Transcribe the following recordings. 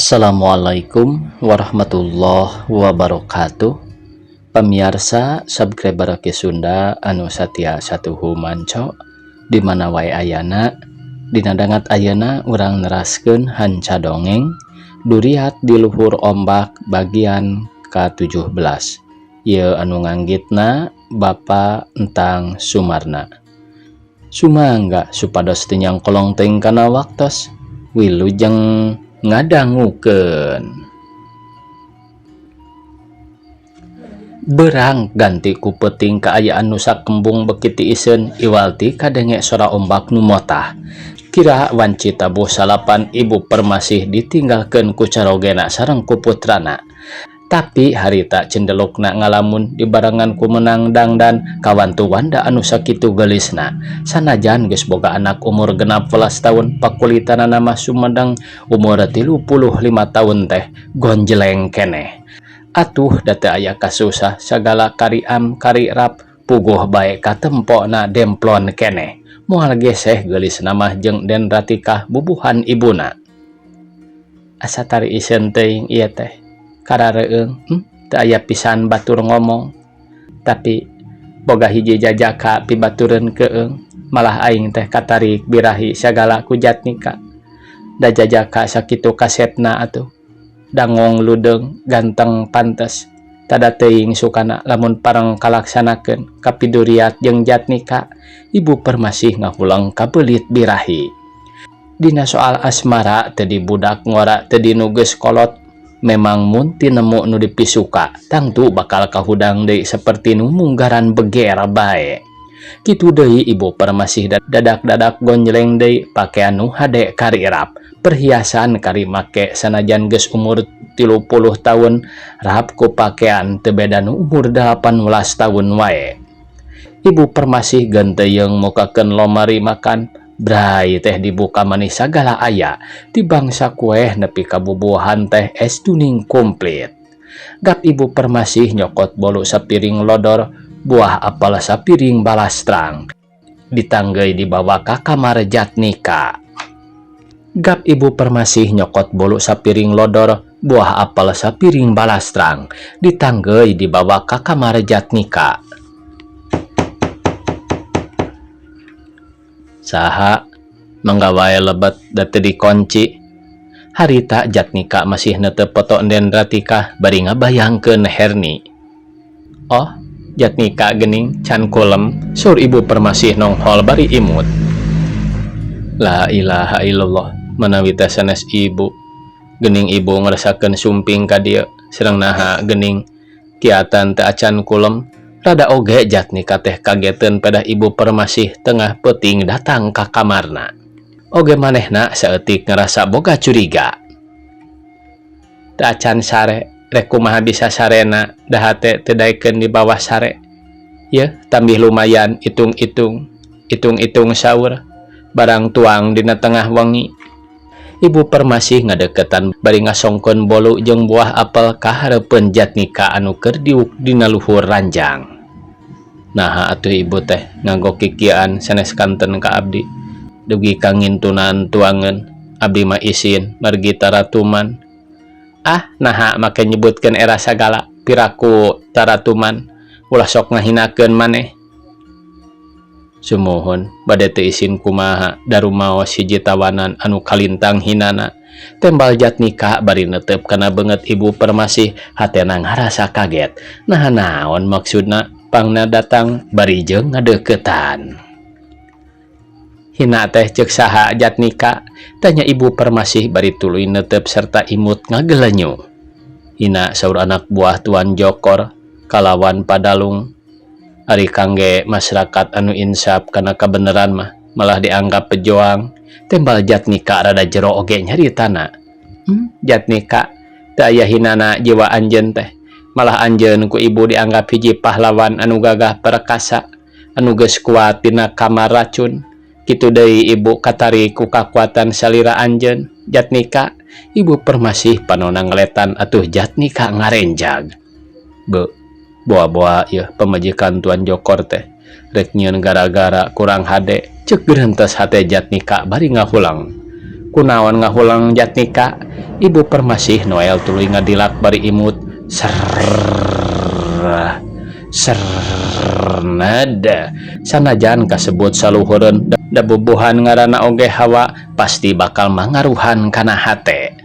Assalamualaikum warahmatullahi wabarakatuh. Pemirsa subscriber ke Sunda anu satia satuhu manco di mana wae ayana dina dangat ayana urang neraskeun hanca dongeng duriat di luhur ombak bagian ke-17. Ieu anu nganggitna Bapa Entang Sumarna. Sumangga supados teu nyangkolong teuing kana waktos wilujeng ngadangukeun. Berang ganti ku peuting kaayaan nu sakembung beuki tiiseun iwalti kadenge sora ombak nu motah. Kira wanci tabuh salapan ibu permasih ditinggalkeun ku carogena sareng ku putrana. Tapi harita cendelukna ngalamun dibarengan ku menang dangdan kawantu Wanda anu sakitu gelisna. Sanajan geus boga anak umur 16 tahun pakulitana nama Sumedang umur 35 tahun teh gonjeleng keneh. Atuh da teu aya kasusah sagala kariam karirap puguh bae katempona demplon keneh. Moal geseh gelisna mah jeung Den Ratikah bubuhan ibuna. Asa tari iseun teuing ieu teh. Karareung teu aya pisan batur ngomong tapi boga hiji jajaka pibatureun keung malah aing teh katarik birahi sagala ku Jatnika da jajaka sakitu kasetna atuh dangong ludeung ganteng pantes tada teuing sukana lamun pareng kalaksanakeun kapiduriat jeung Jatnika ibu permasih ngahulang kabeulit birahi dina soal asmara teu di budak ngora teu di nu geus kolot. Memang mun ti nemu nu dipisuka tangtu bakal kahudang deui saperti nu munggaran beger bae. Kitu deui ibu permasih dadak-dadak gonjeleng deui pakean nu hade karirap. Perhiasan kari make sanajan geus umur 30 tahun rap ku pakean teu beda nu umur 18 tahun wae. Ibu permasih genteuyeung mukakeun lomari makan. Brai teh dibuka manis sagala aya di bangsa kue nepi kabubuhan teh es tuning komplit. Gap ibu permasih nyokot bolu sapiring lodor buah apel sapiring balastrang ditanggai dibawa ka kamar Jatnika. Gap ibu permasih nyokot bolu sapiring lodor buah apel sapiring balastrang ditanggai dibawa ka kamar Jatnika. Saha manggawae lebet da teu dikonci. Harita Jatnika masih netep foto Den Ratikah bari ngabayangkeun Herni. Oh, Jatnika geuning can kulem sur ibu permasih nonghol bari imut. La ilaha illallah manawi teh sanes ibu. Geuning ibu ngarasakeun sumping ka dieu sareng naha geuning kiatan teu acan kulem. Rada oge Jatnika teh kageteun pada ibu permasih tengah peuting datang ka kamarna. Oge manehna saeutik ngerasa boga curiga. Teu acan sare, rek kumaha bisa sarena da hate teu daekeun di bawah sare. Yeuh, tambih lumayan itung-itung saur barang tuang dina tengah wengi. Ibu permasih ngadeketan bari ngasongkeun bolu jeung buah apel ka hareupeun Jatnika anu keur diuk dina luhur ranjang. Nah atuh ibu teh nganggo kikian sanes kanten ka abdi dugi ka ngintunan tuangeun abdi mah isin margi taratuman. Ah naha make nyebutkeun era sagala piraku taratuman ulah sok ngahinakeun maneh. Sumuhun bade teu isin kumaha darumaos hiji tawanan anu kalintang hinana. Tembal Jatnika bari netep kana beungeut ibu permasih hatena ngarasa kaget. Nah naon maksudna pangna datang bari jeung ngadeuketan. Hina teh ceuk saha Jatnika? Tanya ibu permasih bari tuluy netep serta imut ngagelenyu. Hina saur anak buah Tuan Jokor kalawan Padalung. Ari kangge masyarakat anu insaf kana kabeneran mah malah dianggap pejuang. Tembal Jatnika rada jero oge nyaritana. Jatnika teu aya hinana jiwa anjeun teh. Malah anjeun ku ibu dianggap hiji pahlawan anu gagah perkasa anu geus kuat dina kamar racun. Kitu deui ibu katarik ku kakuatan salira anjeun. Jatnika, ibu permasih panonna ngeletan atuh Jatnika ngarenjag. Boa-boa ieu pamajikan Tuan Jokor teh rek nyieun gara-gara kurang hade ceuk geureunteus hate Jatnika bari ngahulang. Kunaon ngahulang Jatnika, Ibu Permasih Noel tuluy ngadilak bari imut nada sanajan kasebut saluhureun da bubuhan ngaranna oge hawa pasti bakal mangaruhan kana hate.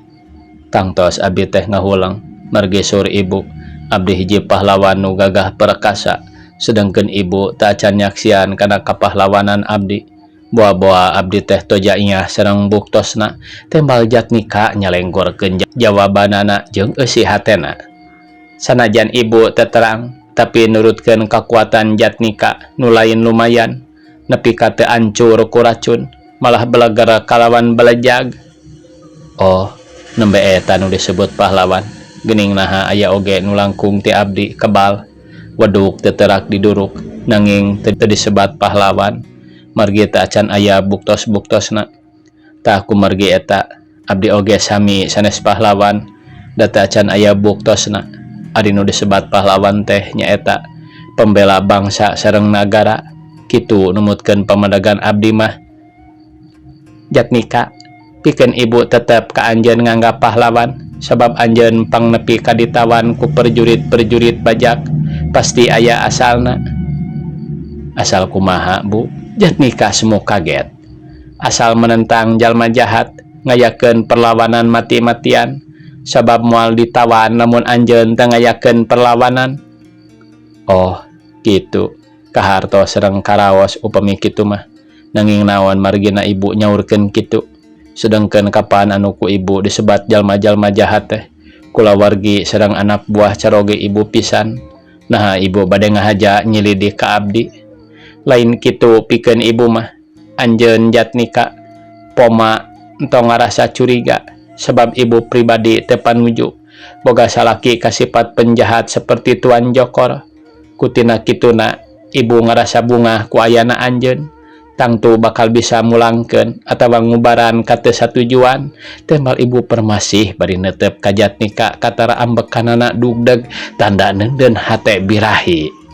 Tangtos abdi teh ngahulang, margesur ibu, abdi hiji pahlawan nu gagah perkasa, sedengkeun ibu tak acan nyaksian kana kapahlawanan abdi. Boa-boa abdi teh tojainya sareng buktosna, tembal Jatnika nyalenggorkeun jawabanana jeung eusi hatena. Sanajan ibu terang, tapi nurutkeun kakuatan Jatnika nu lain lumayan, nepi ka teu ancur ku racun, malah belagara kalawan belejag. Oh, nembe eta nu disebut pahlawan. Geuning naha aya oge nu langkung ti abdi kebal, weduk teu terak diduruk, nanging teu disebat pahlawan. Margi teu acan aya buktos-buktosna. Tah ku margi eta abdi oge sami sanes pahlawan, da teu acan aya buktosna. Ari nu disebat pahlawan teh nyaeta pembela bangsa sareng nagara, kitu numutkeun pamadagan abdi mah. Jatnika, pikeun ibu tetep ka anjeun nganggap pahlawan, sabab anjeun pangnepi ka ditawan ku perjurit-perjurit bajak, pasti aya asalna. Asal kumaha, Bu? Jatnika semu kaget. Asal menentang jalma jahat, ngayakeun perlawanan mati-matian, sabab moal ditawan namun anjeun teu ngayakeun perlawanan. Oh, kitu. Kaharto sareng karaos upami kitu mah. Nanging naon margina ibu nyaurkeun kitu. Sedengkeun kapan anu ku ibu disebat jalma-jalma jahat teh, kulawargi sareng anak buah caroge ibu pisan. Nah, ibu bade ngahaja nyilidik ka abdi. Lain kitu pikeun ibu mah, anjeun Jatnika poma entong ngarasa curiga, sebab ibu pribadi teu panuju boga salaki kasifat penjahat seperti Tuan Jokor. Kutina kituna ibu ngarasa bungah ku ayana anjeun, tangtu bakal bisa mulangkeun atawa ngubaran ka teu satujuan. Tembal Ibu Permasih bari neuteup ka Jatnika katara ambekanana dugdeg tanda neundeun hate birahi.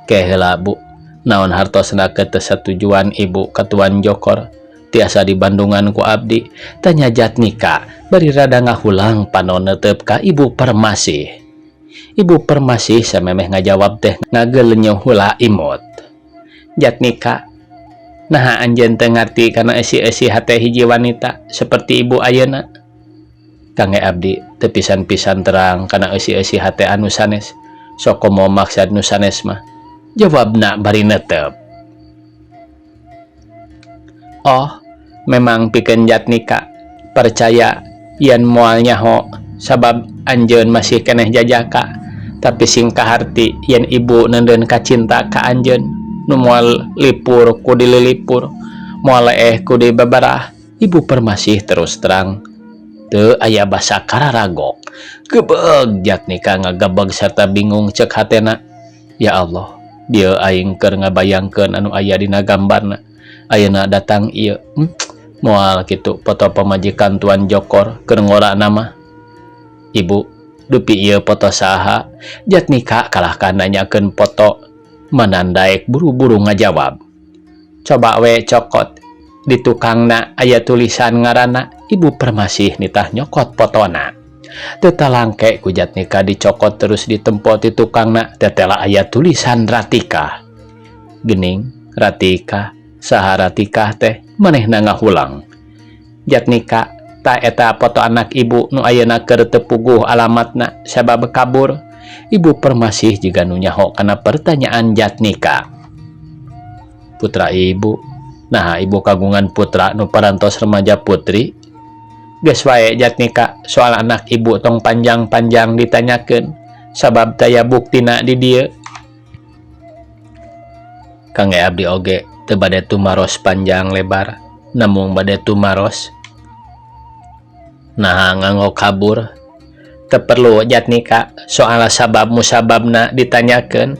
Keheula Bu, naon hartosna ke teu satujuan ibu ka Tuan Jokor tiasa di Bandungan ku abdi, tanya Jatnika bari rada ngahulang panon neuteup ka Ibu Permasih. Ibu Permasih samemeh ngajawab teh ngagelenyeuh heula imut. Jatnika, naha anjeun teu ngarti kana esi-esi hate hiji wanita seperti ibu ayeuna? Kangge abdi teu pisan-pisan terang kana esi-esi hate anu sanes. Sok komo maksud nu sanes mah? Jawabna bari neuteup. Oh, memang pikeun Jatnika percaya yen moal nyaho sabab anjeun masih keneh jajaka, tapi sing kaharti yen ibu neundeun kacinta ka anjeun nu moal lipur ku dililipur, moal leeh ku dibabarah. Ibu Permasih terus terang teu aya basa kararagok. Gebeg Jatnika ngagabeg sarta bingung cek hatena. Ya Allah, dieu aing keur ngabayangkeun anu aya dina gambarna. Ayeuna datang ieu moal kitu foto pamajikan Tuan Jokor keur ngora nama. Ibu, dupi ieu foto saha? Jatnika kalahkan nanyakeun foto. Manandaek buru-buru ngajawab. Coba we cokot. Di tukangna aya tulisan ngaranna Ibu Permasih nitah nyokot fotona. Teu talangke ku Jatnika dicokot terus ditempot di tukangna, tetela aya tulisan Ratika. Geuning, Ratika. Saha Ratika teh? Manehna ngahulang. Jatnika, ta eta foto anak ibu nu ayeuna keur teu puguh alamatna sabab kabur. Ibu Permasih juga nu nyaho kana pertanyaan Jatnika. Putra ibu, nah ibu kagungan putra nu parantos remaja putri. Geus wae Jatnika, soal anak ibu tong panjang-panjang ditanyakeun, sabab daya buktina di dieu. Kangge abdi oge teu bade tumaros panjang lebar, namung bade tumaros nah nganggo kabur. Teu perlu Jatnika soal sabab musababna ditanyakeun.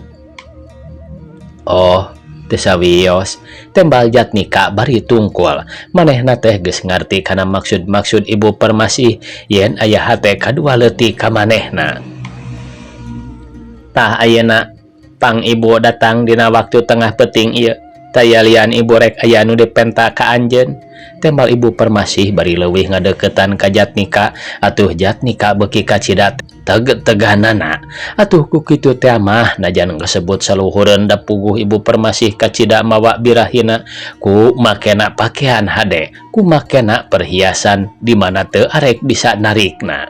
Oh, teu sawios. Tembal Jatnika bari tungkul. Manehna teh geus ngarti kana maksud-maksud Ibu Permasih yen aya hate kadua leutik ka manehna. Tah ayeuna pang ibu datang dina waktu tengah peuting ieu. Tayalian ibu rek aya nu dipenta ka anjeun. Tembal ibu Permasih bari leuwih ngadeketan ka Jatnika, atuh Jatnika beuki kacidat teg-teganana. Atuh ku kitu teh mah najan kasebut saluhureun da puguh ibu Permasih kacida mawa birahina ku makena pakaian hade, ku makena perhiasan di mana teu arek bisa narikna.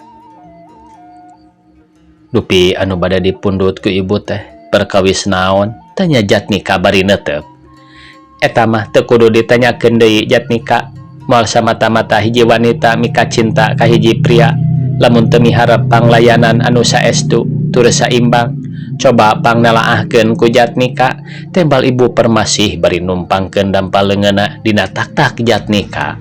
Dupi anu bade dipundut ku ibu teh perkawis naon? Tanya Jatnika bari neuteup. Eta mah teu kudu ditanyakeun deui Jatnika, moal samata-mata hiji wanita mika cinta ka hiji pria, lamun teu miharep panglayanan anu saestu tur saimbang, coba pangnalaahkeun ku Jatnika. Tembal ibu Permasih bari numpangkeun dampal leungeunna dina tak-tak Jatnika.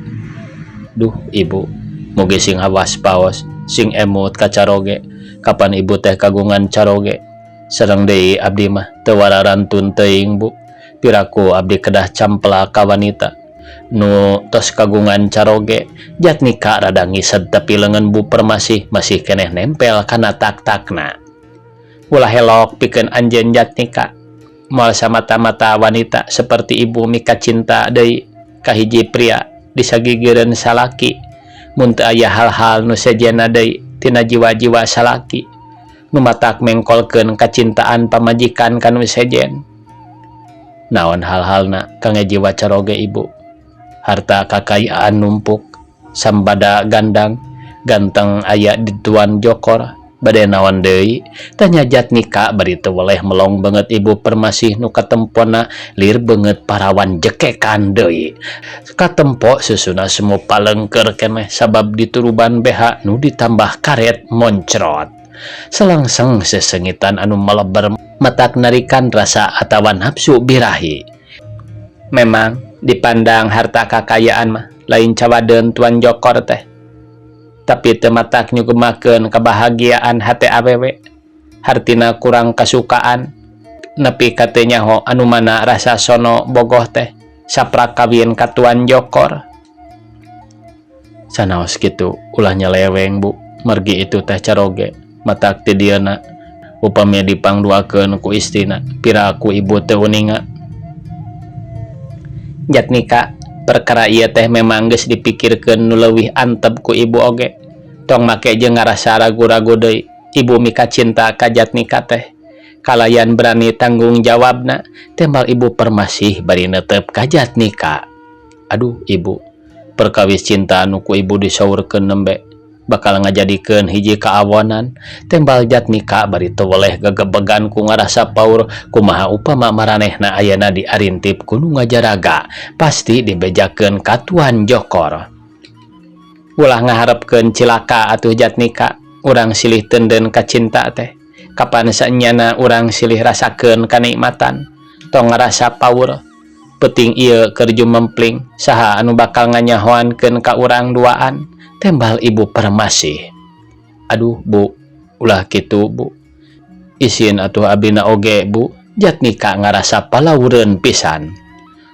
Duh ibu, mugi sing awas paos, sing emut ka caroge. Kapan ibu teh kagungan caroge? Sareng deui abdi mah teu wararantun teuing bu. Piraku abdi kedah campela ka wanita nu tos kagungan caroge. Jatnika rada ngised tapi leungeun Bu Permasih masih keneh nempel kana tak-takna. Ulah helok pikeun anjeun Jatnika, moal samata-mata wanita seperti ibu mika cinta deui ka hiji pria disagigireun salaki. Mun teu aya hal-hal nu sejenna deui tina jiwa-jiwa salaki nu matak mengkolkeun kacintaan pamajikan kanu sejen. Naon hal-halna kangge jiwa caroge ibu? Harta kakayaan numpuk, sambada gandang, ganteng aya di tuan jokor, bade naon deui? Tanya Jatnika bari teu weleh melong banget ibu Permasih nu katempona lir banget parawan jekekan deui. Katempo susuna semu palengker keneh sabab dituruban BH nu ditambah karet moncrot. Selangseng sesengitan anu meleber matak narikan rasa atawa nafsu birahi. Memang dipandang harta kakayaan mah lain cawadeun tuan jokor teh, tapi teu matak nyugemakeun kebahagiaan hate awewe. Hartina kurang kasukaan nepi ka teu nyaho anu mana rasa sono bogoh teh saprak kawin ka tuan jokor. Sanaos kitu ulah nyeleweng bu, mergi itu teh caroge matak ti dieuna upami dipangduakeun ku istina, piraku ibu teu uninga. Jatnika, perkara ieu teh memang geus dipikirkeun nu leuwih antep ku ibu oge. Tong make jeung ngarasa ragu-ragu deui ibu mika cinta ka Jatnika teh. Kalayan berani tanggung jawabna, tembal ibu Permasih bari neuteup ka Jatnika. Aduh ibu, perkawis cinta anu ku ibu disaurkeun nembe bakal ngajadikeun hiji kaawonan. Tembal Jatnika bari teu weleh gegebegan ku ngarasa paur kumaha upama maranehna ayana diarintip ku nu ngajaraga, pasti dibejakeun ka tuan jokor. Ulah ngaharepkeun cilaka atuh Jatnika, urang silih teunden ka cinta teh. Kapan saenyana urang silih rasakeun kanikmatan, tong ngarasa paur. Peuting ieu keur jumempling saha anu bakal nganyahoankeun ka urang duaan. Tembal ibu Permasih. Aduh bu, ulah kitu bu, isin atuh abina oge bu. Jatnika ngarasa palaureun pisan.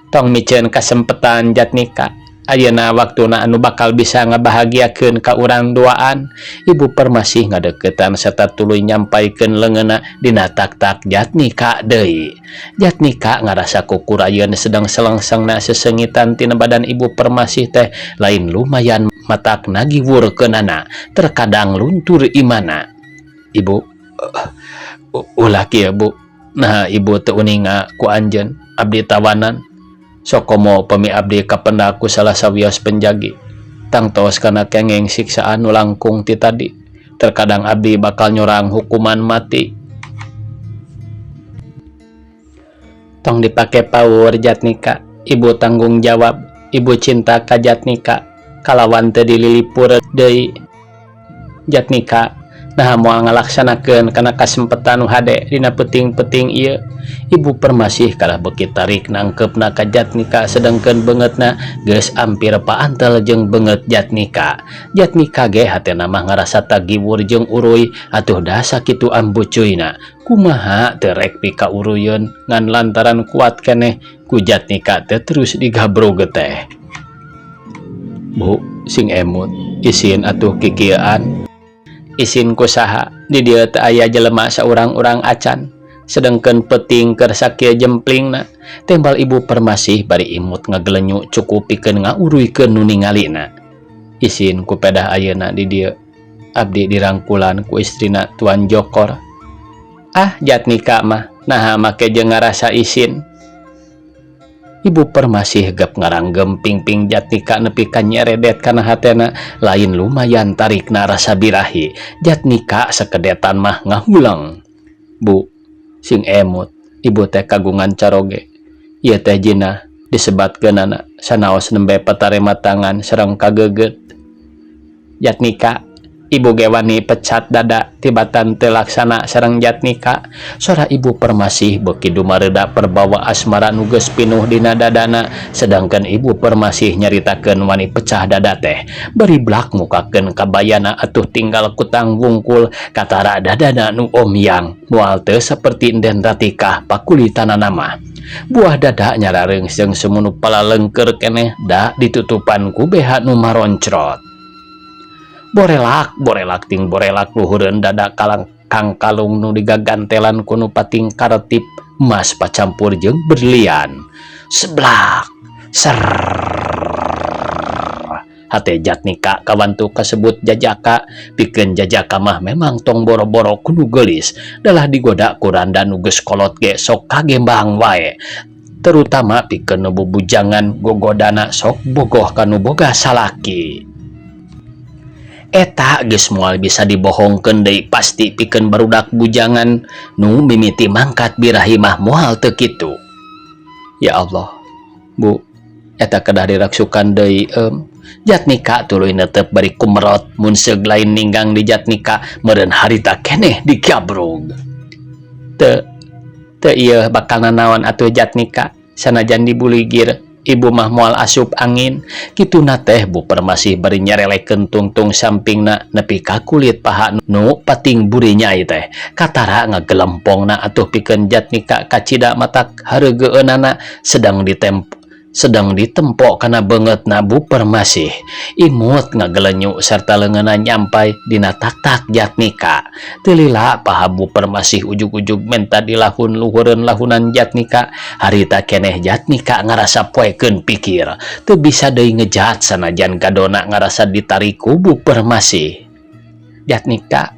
Tong miceun kasempetan Jatnika, ayeuna waktuna anu bakal bisa ngabahagiakeun ka urang duaan. Ibu Permasih ngadeukeutan serta tuluy nyampaikeun leungeunna dina tak-tak Jatnika deui. Jatnika ngarasa kukurayeun sedang selengsengna sesengitan tina badan ibu Permasih teh lain lumayan matak nagiwurkeunana, terkadang luntur imana. Ibu, ulah kieu bu, nah ibu teu uninga ku anjeun, abdi tawanan. Sok komo pami abdi kapenda ku salah sawios penjagi, tangtos kana kengeng siksaan nu langkung ti tadi. Terkadang abdi bakal nyorang hukuman mati. Tong dipake paur Jatnika, ibu tanggung jawab, ibu cinta ka Jatnika. Kalawan teu dililipur deui Jatnika, nah moal ngalaksanakeun kana kasempetan nu hade dina peuting-peuting ieu. Ibu Permasih kalah beuki tarik nangkeupna ka Jatnika, sedengkeun beungeutna geus ampir paantel jeung beungeut Jatnika. Jatnika ge hatena mah ngarasa tagiwur jeung uruy, atuh da sakitu ambucuyna kumaha teu rek pikauruyeun ngan lantaran kuat keneh ku Jatnika teh terus digabrog teh. Bu, sing emut, isin atuh kikieuan. Isin kusaha, di dieu teu aya jelema saurang-urang acan. sedangkan peting keur sakieu jemplingna tembal ibu permasih bari imut ngagelenyuk cukup pikeun ngauruykeun nu ningalina. Isin ku pedah ayeuna di dieu abdi dirangkulan ku istrina Tuan Jokor. Ah Jatnika mah naha make jeung ngarasa isin. Ibu permasih gep ngaranggem pingping Jatnika nepi ka nyeredet kana hatena, lain lumayan tarikna rasa birahi. Jatnika sakedetan mah ngahulang. Bu, sing emut, ibu teh kagungan caroge. Ieu teh jinah disebatkeunana sanaos nembe patarema tangan sareng kageget. Jatnika, ibu ge wani pecat dada tibatan teu laksana sareng Jatnika. Sora ibu permasih beuki dumareda perbawa asmara nu geus pinuh dina dadana, sedangkan ibu permasih nyaritakeun wani pecah dada teh bari blak mukakeun kabayana atuh tinggal kutang wungkul katara dadana nu omyang moal teu saperti enden ratikah pakulitanana mah. Buah dada nyarareung jeung semunu palalengker keneh da ditutupan ku beha nu maroncrot. Borelak ting borelak luhureun dada kang kalung nu digagantelan ku nu pating karetip emas pacampur jeung berlian. Seblak ser hate Jatnika kawantu kasebut jajaka, pikeun jajaka mah memang tong boro-boro kudu geulis dalah digoda ku randa nu geus kolot ge sok kagembang wae, terutama pikeun nu bubujangan gogodana sok bogoh kanu boga salaki. Eta geus moal bisa dibohongkeun deui pasti pikeun barudak bujangan nu mimiti mangkat birahi mah moal teu kitu. Ya Allah, Bu, eta kedah diraksukan deui Jatnika tuluy neuteup bari kumerot mun seug lain ninggang di Jatnika meureun harita keneh digabrug. Teu ieu bakal nanaon atuh Jatnika, sanajan dibuligir ibu mah moal asup angin. Kituna teh Bu permasih bari nyarelekeun tungtung sampingna nepi ka kulit paha nu pating buri nyai teh katara ngagelempongna atuh pikeun Jatnika kacida matak hareugeunana sedang ditempo kana beungeutna Bu permasih. Imut ngagelenyuk sarta leungeunna nyampai dina tak-tak Jatnika. Teu lila paha Bu permasih ujug-ujug menta dilahun luhureun lahunan Jatnika. Harita keneh Jatnika ngarasa poekeun pikir teu bisa deui ngejat sanajan gadona ngarasa ditarik ku Bu permasih. Jatnika,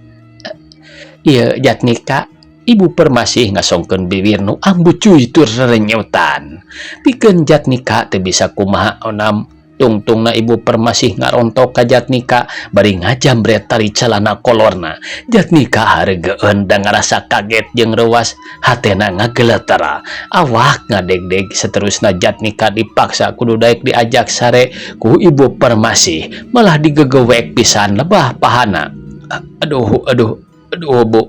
ieu Jatnika, ibu permasih ngasongkeun bibir nu ambucuy tur rerenyutan. Pikeun Jatnika teu bisa kumaha onam tungtungna ibu permasih ngarontok ka Jatnika bari ngajambret tari calana kolorna. Jatnika hareugeun da ngarasa kaget jeung reuas, hatena ngageleter. Awak ngadegdeg saterusna Jatnika dipaksa kudu daek diajak sare ku ibu permasih, malah digegewek pisan lebah pahana. Aduh Bu,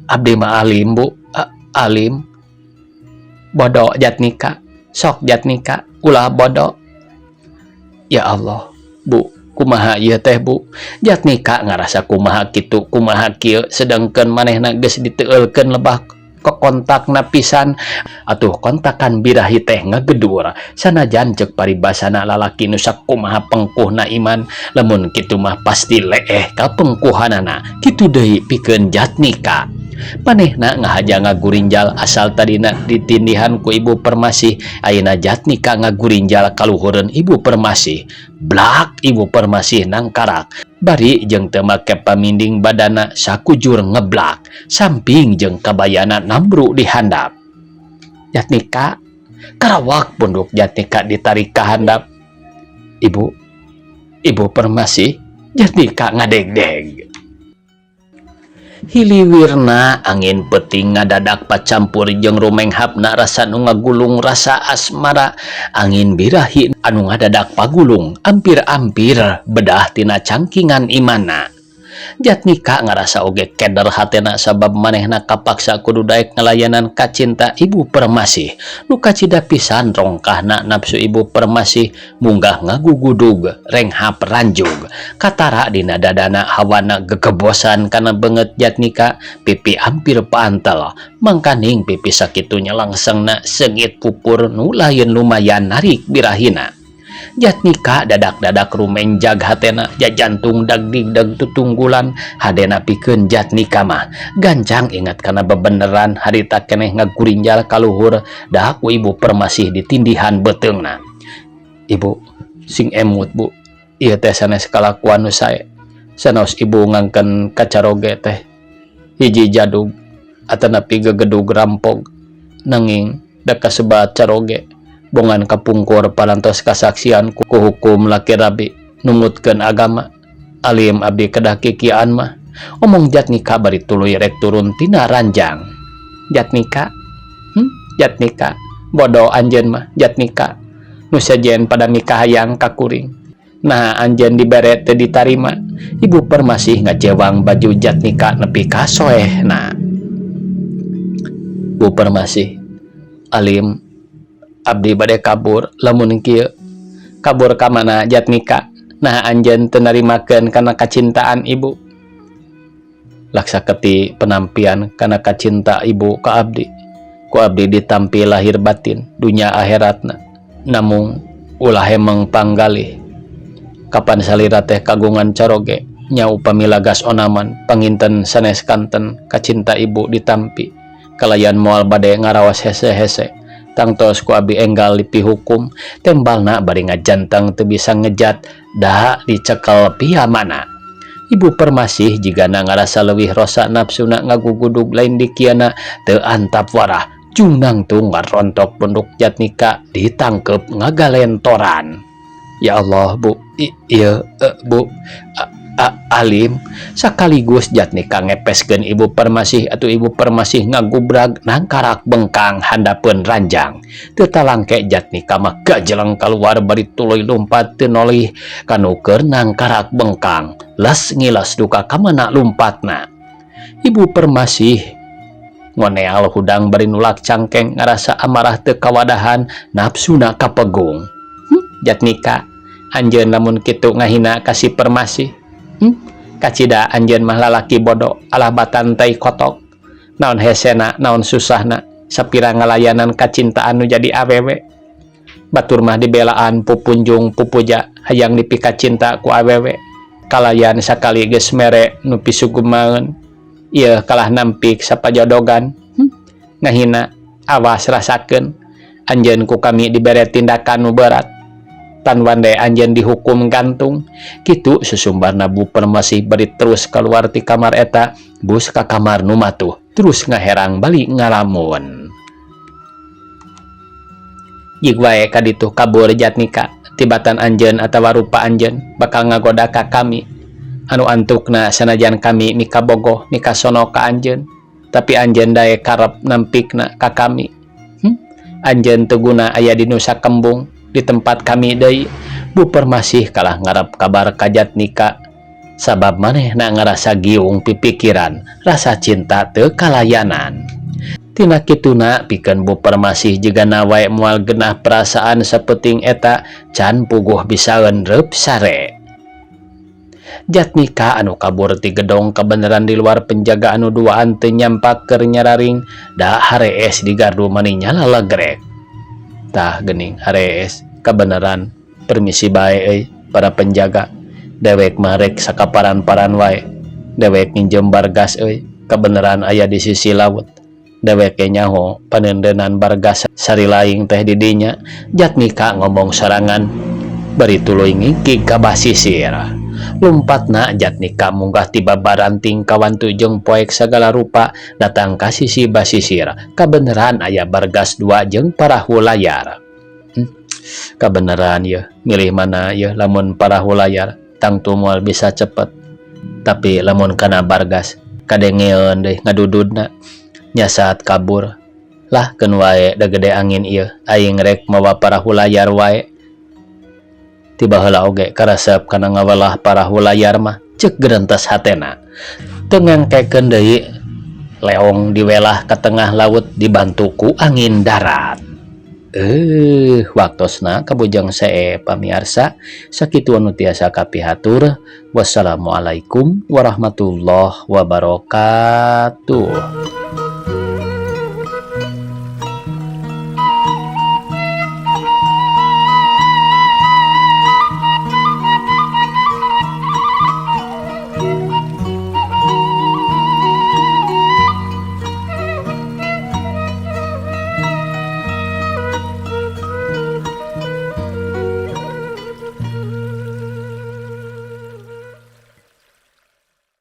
abdi mah alim Bu, alim. Bodoh Jatnika, sok Jatnika, ulah bodoh. Ya Allah, Bu, kumaha ieu teh Bu? Jatnika ngarasa kumaha kitu kumaha kieu sedangkeun manehna geus diteueulkeun lebah ke kontakna pisan. Atuh kontakan birahi teh ngagedur sanajan ceuk paribasana lalaki nu sakumaha pengkuhna iman, lamun kitu mah pasti leeh ka pengkuhanana. Kitu deui pikeun Jatnika. Manehna ngahaja ngagurinjal asal tadina ditindihan ku ibu permasih, ayeuna Jatnika ngagurinjal kaluhureun ibu permasih. Blak ibu permasih nangkarak bari jeung teu make paminding badana sakujur ngeblak samping jeung kabayana nambru dihandap. Jatnika karawak punduk Jatnika ditarik ka handap. Ibu permasih. Jatnika ngadegdeg. Hiliwirna angin peting ngadadak pacampur jeung rumenghapna rasa nu ngagulung rasa asmara. Angin birahi anu ngadadak pagulung ampir-ampir bedah tina cangkingan imanna. Jatnika ngarasa oge keder hatena sabab manehna kapaksa kudu daek ngelayanan kacinta ibu permasih. Nu kacida pisan rongkahna nafsu ibu permasih munggah ngagugudug renghap ranjug. Katara dina dadana hawana gegebosan kana beungeut Jatnika, pipi hampir paantel. Mangkaning pipi sakitunya langsengna seungit pupur nu lain lumayan narik birahina. Jatnika dadak-dadak rumeng jag hatena, jantung dagdig tutunggulan hadena pikeun Jatnika mah gancang ingat kana bebeneran harita keneh ngagurinjal kaluhur dah ku ibu permasih ditindihan beteungna. Ibu sing emut bu, ieu teh sanes kalakuan nu sae. Sanos ibu ngangken kacaroge teh hiji jadug atanapi gegedug rampog nanging da kasebat caroge bongan kapungkur parantos kasaksian ku hukum laki rabi numutkeun agama alim abdi kedah kikiaan mah omong Jatnika bari tuluy rek turun tina ranjang. Jatnika Jatnika bodoh anjeun mah Jatnika nu sajen pada mikah hayang kakuring nah anjeun dibere teu ditarima. Ibu permasih ngajewang baju Jatnika nepi ka soehna. Bu permasih alim abdi bade kabur lamun kieu kabur ka mana Jatnika nah anjeun teu narimakeun kana kacintaan ibu. Laksa keti penampian kana kacinta ibu ka abdi ku abdi ditampi lahir batin dunya akhiratna namung ulah hemeng panggalih kapan salira teh kagungan caroge nya upami lagas onaman panginten sanes kanten kacinta ibu ditampi kalayan moal bade ngarawas hese-hese tangtos ku abi enggal lipi hukum tembalna bari ngajanteng teu bisa ngejat dah dicekel pia mana. Ibu permasih jigana ngarasa leuwih rosa nafsuna ngagugudug lain dikiana teu antap warah junang tu ngarontok punduk Jatnika ditangkep ngagalentoran. Ya Allah bu, iya bu, alim sakaligus Jatnika ngepeskeun ibu permasih atau ibu permasih ngagubrag nangkarak bengkang handapeun ranjang teu talangke Jatnika mah gajeleng kaluar bari tuluy lumpat teu nolih kanu keur nangkarak bengkang les ngilas duka ka mana lumpatna. Ibu permasih ngoneal hudang bari nulak cangkeng ngarasa amarah teu kawadahan nafsuna kapegung. Jatnika anjeun lamun kitu ngahina kasih permasih kacida anjeun mah lalaki bodoh alah batan tai kotok naon hesena naon susahna sapira ngalayanan kacintaan nu jadi awewe batur mah dibelaan pupunjung pupuja hayang dipika cinta ku awewe kalayan sakali geus mere nu pisugumaeun ieu kalah nampik sapajodogan ngahina awas rasakeun anjeun ku kami dibere tindakan nu berat tan wande anjeun dihukum gantung kitu susumbarna Bu Permasih bari terus keluar ti kamar eta bus ka kamar nu matuh terus ngaherang balik ngalamun. Jig wae kaditu kabur Jatnika tibatan anjeun atawa rupa anjeun bakal ngagoda ka kami anu antukna sanajan kami mika bogoh mika sono ka anjeun tapi anjeun dae karep nampikna ka kami. Anjeun teu guna aya di Nusa Kembung di tempat kami deui. Bu Permasih kalah ngarep kabar ka Jatnika sabab manehna ngarasa giung pipikiran rasa cinta teu kalayanan. Tina kituna pikeun Bu Permasih jigana wae moal genah perasaan sapeting eta can puguh bisaeun reup sare. Jatnika anu kabur ti gedong kebeneran di luar penjaga anu duaan teu nyampak keur nyararing da harees di gardu maninya lalegrek. Tah geuning harees kebeneran permisi bae euy para penjaga dewek mah rek sakaparan-paran wae dewek nginjem bargas euy kebeneran aya di sisi laut dewek nyaho panendenan bargas sari laing teh di dinya. Jatnika ngomong sarangan bari tuluy ngingkig ka basisir. Lumpatna Jatnika munggah tiba baranting kawan jeung poek sagala rupa datang ka sisi basisir kabeneran aya bargas dua jeung parahu layar. Kabeneran ya milih mana ya lamun parahu layar tangtu moal bisa cepet tapi lamun kana bargas kadengeun deui ngadududna nya saat kabur lah keun wae da gede angin ieu aing rek mawa parahu layar wae. Tiba heula oge karasep kana ngawalah parahu layar mah ceuk gerentes hatena teu ngangkekeun deui leong diwelah ka tengah laut dibantu ku angin darat. Waktosna kabujang sae pamiarsa sakitu anu tiasa kapihatur. Wassalamualaikum warahmatullahi wabarakatuh.